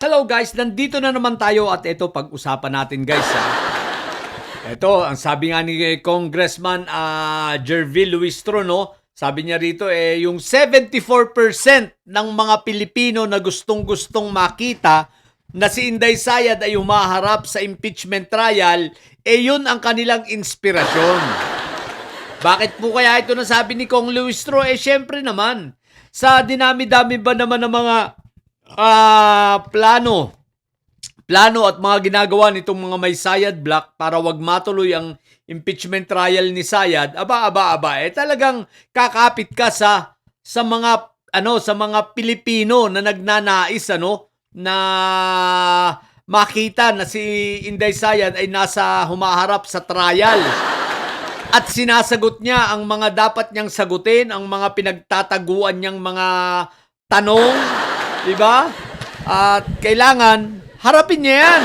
Hello guys, nandito na naman tayo at ito pag-usapan natin guys ha. Ito, ang sabi nga ni Congressman Jervil Luistro, no? Sabi niya rito yung 74% ng mga Pilipino na gustong-gustong makita na si Inday Sayad ay humaharap sa impeachment trial, yun ang kanilang inspirasyon. Bakit po kaya ito nasabi ni Kong Luistro? Syempre naman, sa dinami-dami ba naman ng mga plano at mga ginagawa nitong mga may Sayad Block para wag matuloy ang impeachment trial ni Sayad, talagang kakapit ka sa mga Pilipino na nagnanais na makita na si Inday Sayad ay nasa humaharap sa trial. At sinasagot niya ang mga dapat niyang sagutin, ang mga pinagtataguan niyang mga tanong, di ba? At kailangan harapin niya yan.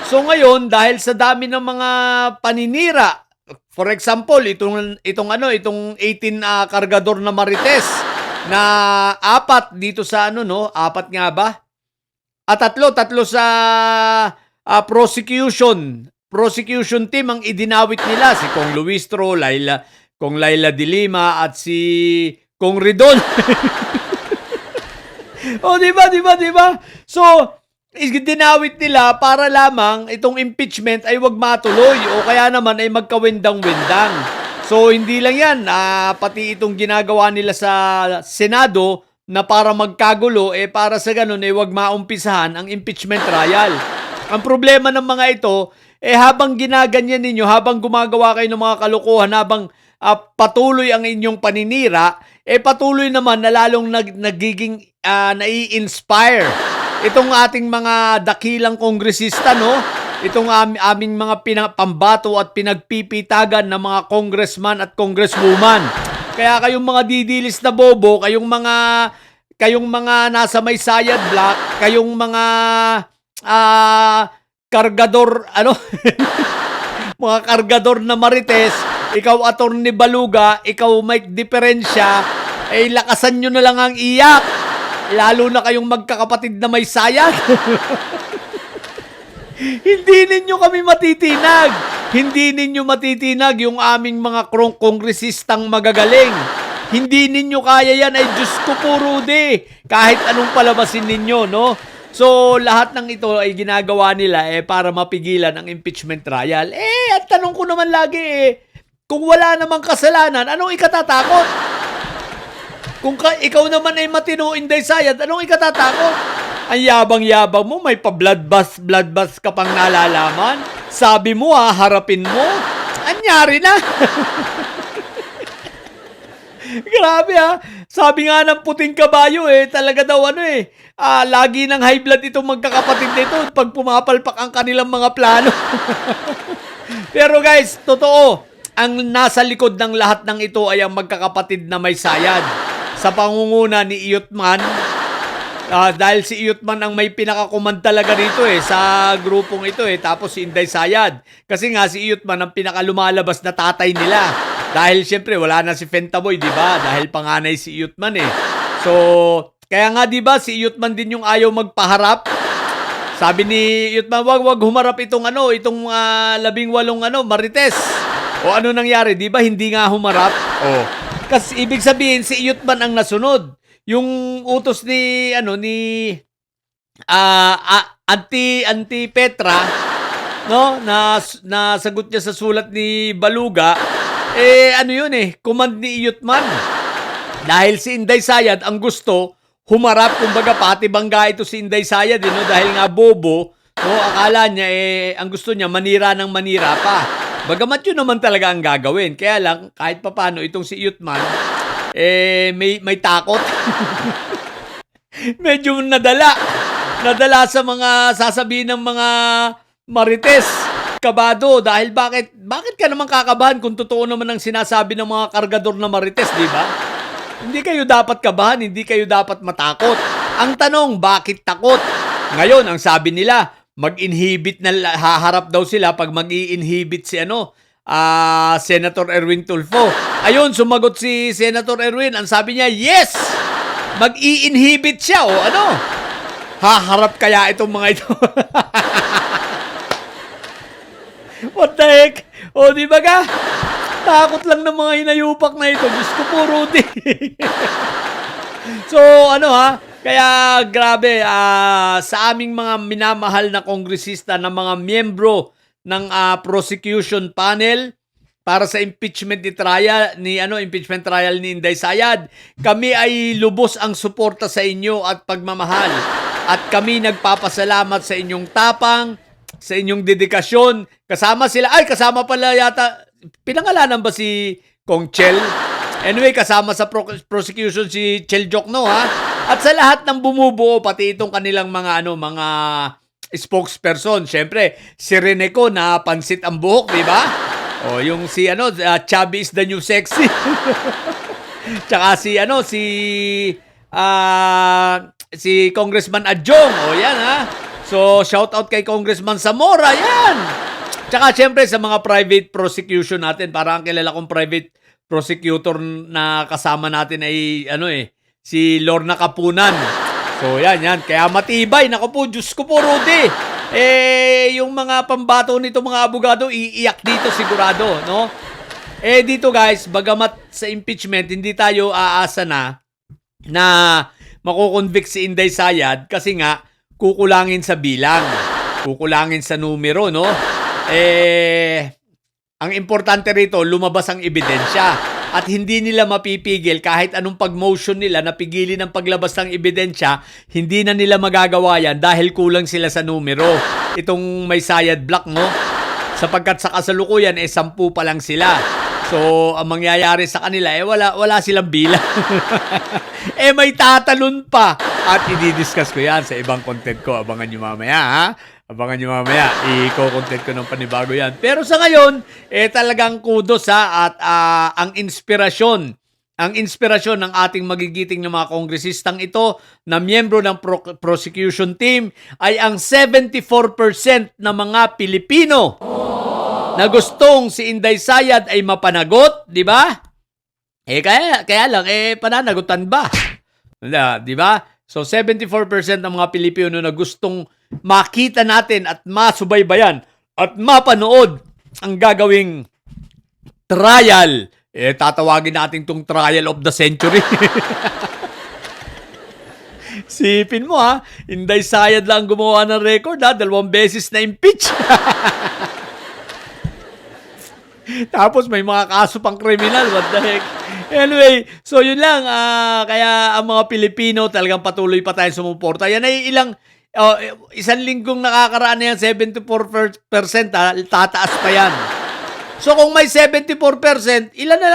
So ngayon, dahil sa dami ng mga paninira, for example, itong 18 kargador na Marites na apat dito sa apat nga ba? Tatlo sa prosecution team ang idinawit nila, si Kong Luistro, Kong Laila de Lima at si Kong Ridon. Di ba? So, dinawit nila para lamang itong impeachment ay wag matuloy o kaya naman ay magkawindang-windang. So, hindi lang yan. Pati itong ginagawa nila sa Senado na para magkagulo, para sa ganun, wag maumpisahan ang impeachment trial. Ang problema ng mga ito, habang ginaganyan ninyo, habang gumagawa kayo ng mga kalokohan, habang patuloy ang inyong paninira, patuloy naman na lalong nagiging nai-inspire itong ating mga dakilang kongresista, no? Itong aming mga pambato at pinagpipitagan ng mga congressman at congresswoman. Kaya kayong mga didilis na bobo, kayong mga nasa may Sayad Block, kayong mga kargador, mga kargador na Marites, ikaw Attorney Baluga, ikaw Mike Diferensya, lakasan nyo na lang ang iyak. Lalo na kayong magkakapatid na may Sayad. Hindi ninyo kami matitinag. Hindi ninyo matitinag yung aming mga kongresistang magagaling. Hindi ninyo kaya yan, ay Diyos ko po, Rudy. Kahit anong palabasin ninyo, no? So, lahat ng ito ay ginagawa nila para mapigilan ang impeachment trial. At tanong ko naman lagi kung wala namang kasalanan, anong ikatatakot? Kung ikaw naman ay matino, Inday Sayad, anong ikatatakot? Ang yabang-yabang mo, may pa-blood bath ka pang nalalaman. Sabi mo, harapin mo. Anyari na. Grabe Sabi nga ng puting kabayo talaga daw lagi ng high blood itong magkakapatid nito pag pumapalpak ang kanilang mga plano. Pero guys, totoo, ang nasa likod ng lahat ng ito ay ang magkakapatid na may Sayad. Sa pangunguna ni Iyutman, dahil si Iyutman ang may pinakakuman talaga rito sa grupong ito tapos si Inday Sayad. Kasi nga si Iyutman ang pinakalumalabas na tatay nila. Dahil siyempre wala na si Fentaboy, di ba? Dahil panganay si Iyutman So, kaya nga di ba si Iyutman din yung ayaw magpaharap. Sabi ni Iyutman, wag humarap itong 18 Marites. O ano nangyari, di ba? Hindi nga humarap. Kasi ibig sabihin si Iyutman ang nasunod. Yung utos ni Auntie Petra, no, na sagot niya sa sulat ni Baluga, command ni Iyutman. Dahil si Inday Sayad ang gusto humarap, kumbaga pati bangga ito si Inday Sayad, dahil nga bobo, akala niya ang gusto niya manira ng manira pa. Bagamat yun naman talaga ang gagawin. Kaya lang, kahit papano, itong si Iyutman, may takot. Medyo nadala sa mga sasabihin ng mga Marites. Kabado. Dahil bakit ka naman kakabahan kung totoo naman ang sinasabi ng mga kargador na Marites, di ba? Hindi kayo dapat kabahan, hindi kayo dapat matakot. Ang tanong, bakit takot? Ngayon, ang sabi nila, mag-inhibit na haharap daw sila pag mag-i-inhibit si Senator Erwin Tulfo. Ayun, sumagot si Senator Erwin. Ang sabi niya, yes! Mag-i-inhibit siya Haharap kaya itong mga ito? What the heck? O, di ba ka? Takot lang ng mga hinayupak na ito. Diyos ko po, Rudy. So, ano ha? Kaya, grabe, sa aming mga minamahal na kongresista na mga miyembro ng prosecution panel para sa impeachment trial ni Inday Sayad, kami ay lubos ang suporta sa inyo at pagmamahal. At kami nagpapasalamat sa inyong tapang, sa inyong dedikasyon. Kasama pala yata, pinangalanan ba si Kong Chel? Anyway, kasama sa prosecution si Chel Jokno, ha? At sa lahat ng bumubuo, pati itong kanilang mga spokesperson. Siyempre, si Reneco na pansit ang buhok, di ba? O, yung si Chubby is the new sexy. Tsaka si Congressman Adjong. O, yan, ha? So, shout out kay Congressman Zamora, yan! Tsaka, siyempre, sa mga private prosecution natin, parang ang kilala kong private prosecutor na kasama natin ay, si Lorna Kapunan. So, yan. Kaya matibay. Naku po, Diyos ko po, Rudy. Yung mga pambato nito, mga abogado, iiyak dito sigurado, no? Dito guys, bagamat sa impeachment, hindi tayo aasa na makukonvict si Inday Sayad kasi nga, kukulangin sa bilang, kukulangin sa numero, no? Ang importante rito, lumabas ang ebidensya. At hindi nila mapipigil kahit anong pag-motion nila na pigilin ang paglabas ng ebidensya, hindi na nila magagawa yan dahil kulang sila sa numero. Itong may Sayad Black, no? Sapagkat sa kasalukuyan, 10 pa lang sila. So, ang mangyayari sa kanila, wala silang bilang. May tatalon pa. At i-discuss ko yan sa ibang content ko. Abangan nyo mamaya, ha? Abangan nyo mamaya, i-content ko ng panibago yan. Pero sa ngayon, talagang kudos at ang inspirasyon ng ating magigiting ng mga kongresistang ito na miyembro ng prosecution team ay ang 74% na mga Pilipino na gustong si Inday Sayad ay mapanagot, di ba? Kaya lang, pananagutan ba? Di ba? So, 74% ng mga Pilipino na gustong makita natin at masubaybayan at mapanood ang gagawing trial. Tatawagin natin tong trial of the century. Sipin mo, ha? Inday Sayad lang gumawa ng record, ha? 2 beses na impeach. Tapos may mga kaso pang kriminal. What the heck? Anyway, so yun lang. Kaya ang mga Pilipino talagang patuloy pa tayong sumuporta. Yan ay isang linggong nakakaraan na yan, 74%, tataas pa yan. So kung may 74%, ilan na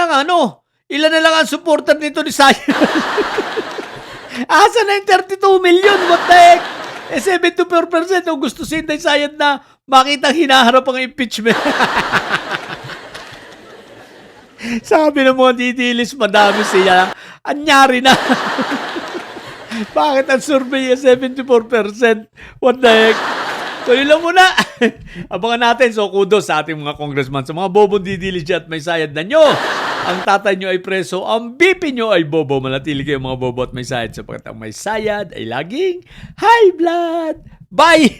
lang ang supporter nito ni Sayad? Asa na yung 32 million? What the heck? 74% ang gusto si Inday Sayad na makitang hinaharap ang impeachment. Sabi ng mga ditilis, madami siya. Anyari na. Bakit ang survey ay 74%? What the heck? So, yun lang muna. Abangan natin. So, kudos sa ating mga congressman. Sa mga bobong didilis at may sayad na nyo. Ang tatay nyo ay preso. Ang BP nyo ay bobo. Manatili kayo mga bobo at may sayad. Sapagkat ang may sayad ay laging high blood. Bye!